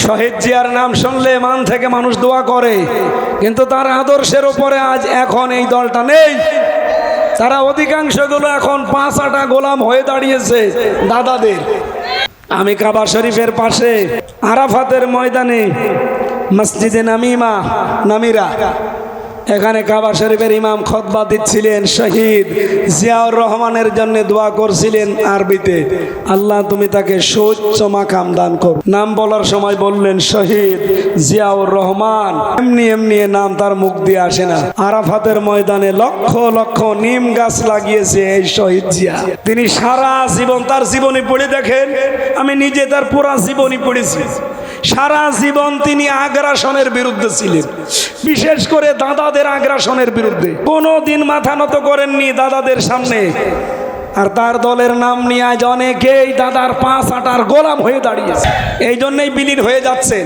শহীদ জিয়ার নাম শুনলে মান থেকে মানুষ দোয়া করে, কিন্তু তার আদর্শের উপরে আজ এখন এই দলটা নেই। তারা অধিকাংশগুলো এখন 5-8 গোলাম হয়ে দাঁড়িয়েছে দাদাদের। আমি কাবা শরীফের পাশে আরাফাতের ময়দানে মসজিদে নামিরা, এখানে কাবা শরীফের ইমাম খুতবা দিচ্ছিলেন। শহীদ জিয়াউর রহমানের জন্য দোয়া করছিলেন আরবিতে, আল্লাহ তুমি তাকে সুউচ্চ মাকাম দান করো। নাম বলার সময় বললেন শহীদ জিয়াউর রহমান, এমনি এমনি নাম তার মুখ দিয়ে আসে না। আরাফাতের ময়দানে লক্ষ লক্ষ নিম গাছ লাগিয়েছে এই শহীদ জিয়া। তিনি সারা জীবন, তার জীবনী পড়ে দেখেন, আমি নিজে তার পুরা জীবনী পড়েছি। সারা জীবন তিনি আগ্রাসনের বিরুদ্ধে ছিলেন, বিশেষ করে দাদাদের আগ্রাসনের বিরুদ্ধে। কোনোদিন মাথা নত করেননি দাদাদের সামনে। আর তার দলের নাম নিয়ে আজ অনেকেই দাদার 5-8 গোলাম হয়ে দাঁড়িয়েছে। এই জন্যই বিলীন হয়ে যাচ্ছে।